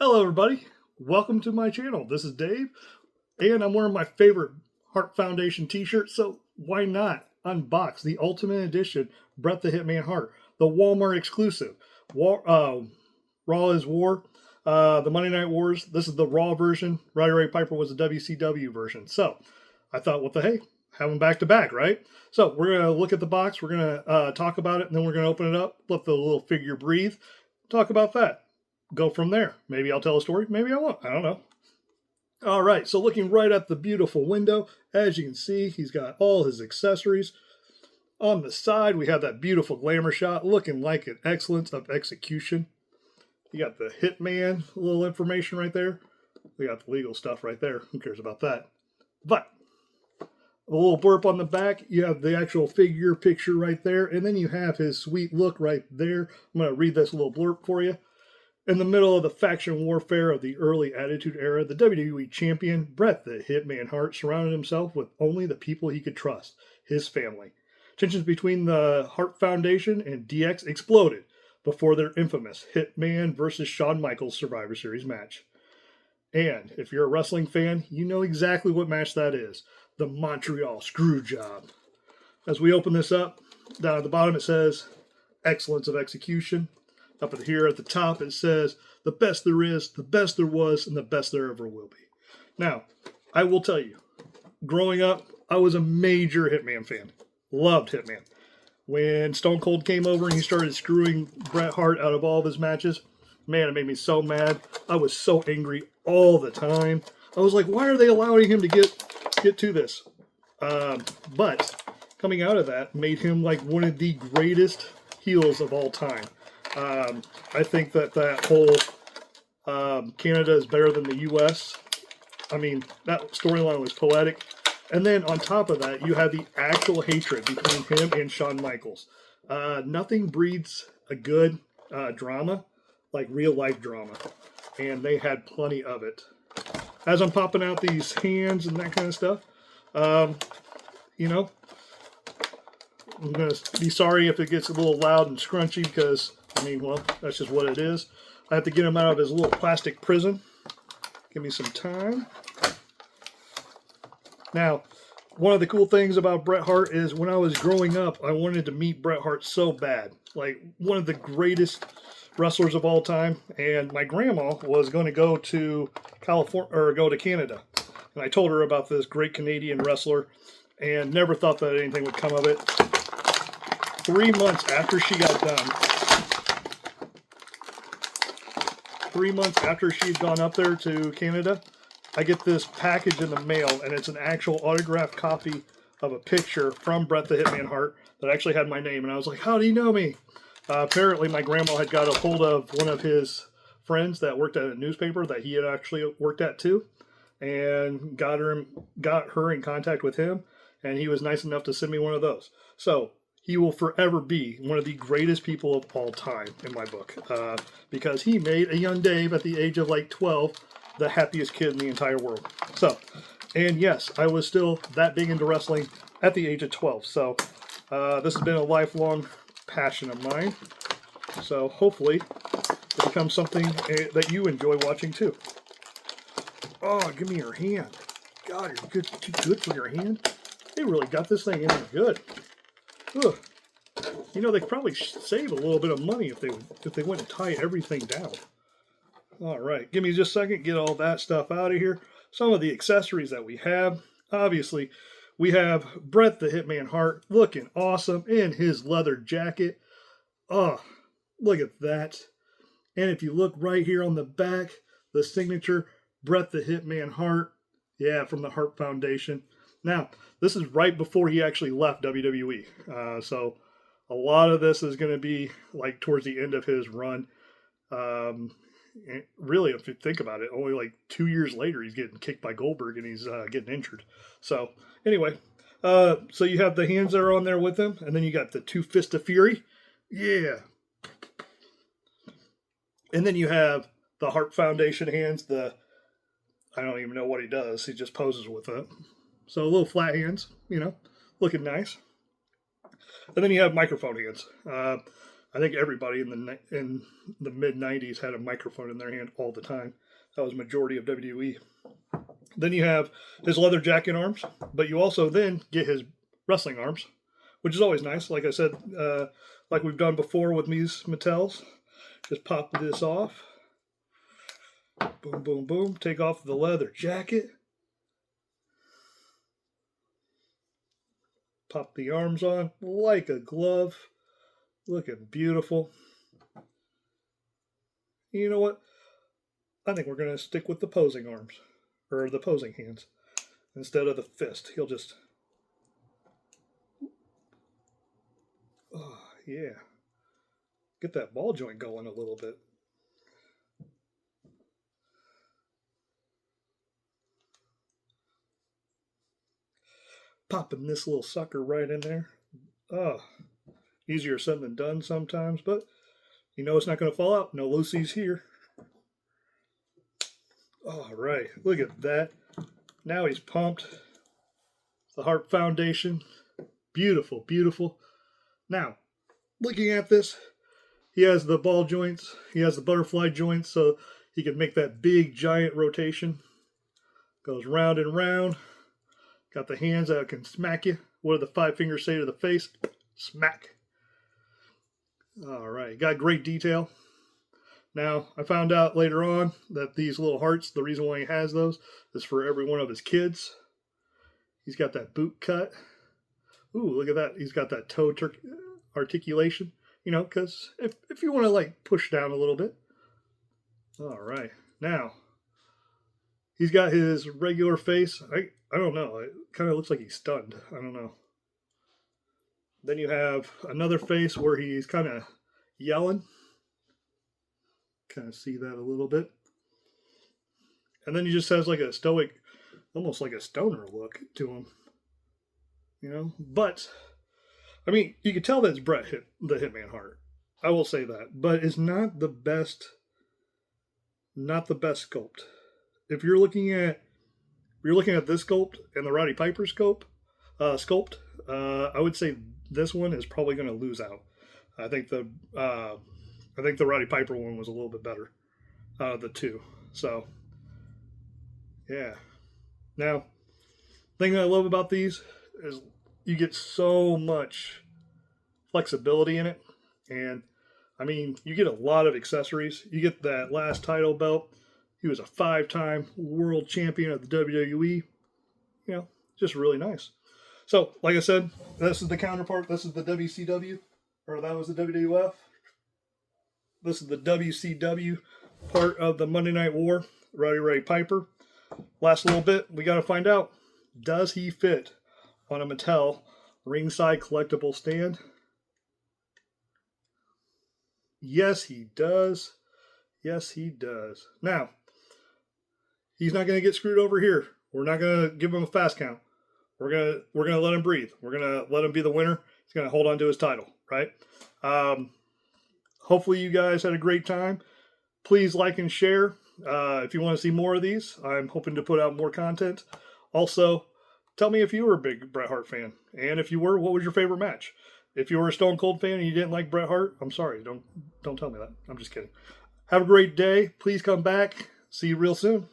Hello, everybody. Welcome to my channel. This is Dave, and I'm wearing my favorite Hart Foundation t-shirt, so why not unbox the Ultimate Edition Bret the Hitman Hart, the Walmart exclusive. Raw is War, the Monday Night Wars. This is the Raw version. Roddy Piper was the WCW version. So I thought, what the hey, have them back to back, right? So we're going to look at the box. We're going to talk about it, and then we're going to open it up, let the little figure breathe, talk about that. Go from there. Maybe I'll tell a story. Maybe I won't. I don't know. All right. So looking right at the beautiful window, as you can see, he's got all his accessories. On the side, we have that beautiful glamour shot looking like an excellence of execution. You got the Hitman little information right there. We got the legal stuff right there. Who cares about that? But a little blurb on the back. You have the actual figure picture right there. And then you have his sweet look right there. I'm going to read this little blurb for you. In the middle of the faction warfare of the early Attitude Era, the WWE champion, Bret the Hitman Hart, surrounded himself with only the people he could trust, his family. Tensions between the Hart Foundation and DX exploded before their infamous Hitman versus Shawn Michaels Survivor Series match. And if you're a wrestling fan, you know exactly what match that is. The Montreal Screwjob. As we open this up, down at the bottom it says, excellence of execution. Up at here at the top, it says, the best there is, the best there was, and the best there ever will be. Now, I will tell you, growing up, I was a major Hitman fan. Loved Hitman. When Stone Cold came over and he started screwing Bret Hart out of all of his matches, man, it made me so mad. I was so angry all the time. I was like, why are they allowing him to get to this? But coming out of that made him like one of the greatest heels of all time. I think that whole Canada is better than the U.S. I mean, that storyline was poetic. And then on top of that, you have the actual hatred between him and Shawn Michaels. Nothing breeds a good drama like real-life drama. And they had plenty of it. As I'm popping out these hands and that kind of stuff, you know, I'm going to be sorry if it gets a little loud and scrunchy because, I mean, well, that's just what it is. I have to get him out of his little plastic prison. Give me some time. Now, one of the cool things about Bret Hart is when I was growing up, I wanted to meet Bret Hart so bad. Like, one of the greatest wrestlers of all time. And my grandma was going to go to California, or go to Canada. And I told her about this great Canadian wrestler and never thought that anything would come of it. 3 months after she got done, 3 months after she'd gone up there to Canada, I get this package in the mail, and it's an actual autographed copy of a picture from Bret the Hitman Hart that actually had my name. And I was like, how do you know me? Apparently, my grandma had got a hold of one of his friends that worked at a newspaper that he had actually worked at too, and got her in contact with him, and he was nice enough to send me one of those. So he will forever be one of the greatest people of all time in my book, because he made a young Dave at the age of like 12 the happiest kid in the entire world. So, and yes, I was still that big into wrestling at the age of 12. So this has been a lifelong passion of mine. So hopefully it becomes something that you enjoy watching too. Oh, give me your hand. God, you're too good for your hand. They really got this thing in there good. Ugh. You know, they could probably save a little bit of money if they went and tie everything down. All right, give me just a second, get all that stuff out of here. Some of the accessories that we have. Obviously, we have Bret the Hitman Hart looking awesome in his leather jacket. Oh, look at that. And if you look right here on the back, the signature Bret the Hitman Hart. Yeah, from the Hart Foundation. Now, this is right before he actually left WWE. So a lot of this is going to be like towards the end of his run. Really, if you think about it, only like 2 years later, he's getting kicked by Goldberg and he's getting injured. So anyway, so you have the hands that are on there with him, and then you got the two fists of fury. Yeah. And then you have the Hart Foundation hands. I don't even know what he does. He just poses with it. So a little flat hands, you know, looking nice. And then you have microphone hands. I think everybody in the mid '90s had a microphone in their hand all the time. That was majority of WWE. Then you have his leather jacket arms, but you also then get his wrestling arms, which is always nice. Like I said, like we've done before with these Mattels, just pop this off. Boom, boom, boom. Take off the leather jacket. Pop the arms on like a glove. Looking beautiful. You know what? I think we're going to stick with the posing arms. Or the posing hands. Instead of the fist. He'll just... Oh, yeah. Get that ball joint going a little bit. Popping this little sucker right in there. Oh, easier said than done sometimes, but you know it's not going to fall out. No loosies here. All right, look at that. Now he's pumped. The Hart Foundation. Beautiful, beautiful. Now, looking at this, he has the ball joints. He has the butterfly joints, so he can make that big, giant rotation. Goes round and round. Got the hands that can smack you. What do the 5 fingers say to the face? Smack. All right, got great detail. Now, I found out later on that these little hearts, the reason why he has those is for every one of his kids. He's got that boot cut. Ooh, look at that. He's got that toe articulation. You know, because if you want to, like, push down a little bit. All right. Now, he's got his regular face. I don't know. It kind of looks like he's stunned. I don't know. Then you have another face where he's kind of yelling. Kind of see that a little bit. And then he just has like a stoic, almost like a stoner look to him. You know? But, I mean, you can tell that's Bret the Hitman Hart. I will say that. But it's not the best sculpt. If you're looking at this sculpt and the Roddy Piper sculpt, I would say this one is probably going to lose out. I think the Roddy Piper one was a little bit better out of the two. So, yeah. Now, the thing that I love about these is you get so much flexibility in it. And, I mean, you get a lot of accessories. You get that last title belt. He was a 5-time world champion of the WWE. You know, just really nice. So, like I said, this is the counterpart. This is the WCW. Or that was the WWF. This is the WCW part of the Monday Night War. Roddy Ray Piper. Last little bit, we got to find out, does he fit on a Mattel ringside collectible stand? Yes, he does. Yes, he does. Now, he's not going to get screwed over here. We're not going to give him a fast count. We're gonna let him breathe. We're gonna let him be the winner. He's gonna hold on to his title, right? Hopefully you guys had a great time. Please like and share if you want to see more of these. I'm hoping to put out more content. Also, tell me if you were a big Bret Hart fan, and if you were, what was your favorite match? If you were a Stone Cold fan and you didn't like Bret Hart, I'm sorry. Don't tell me that. I'm just kidding. Have a great day. Please come back. See you real soon.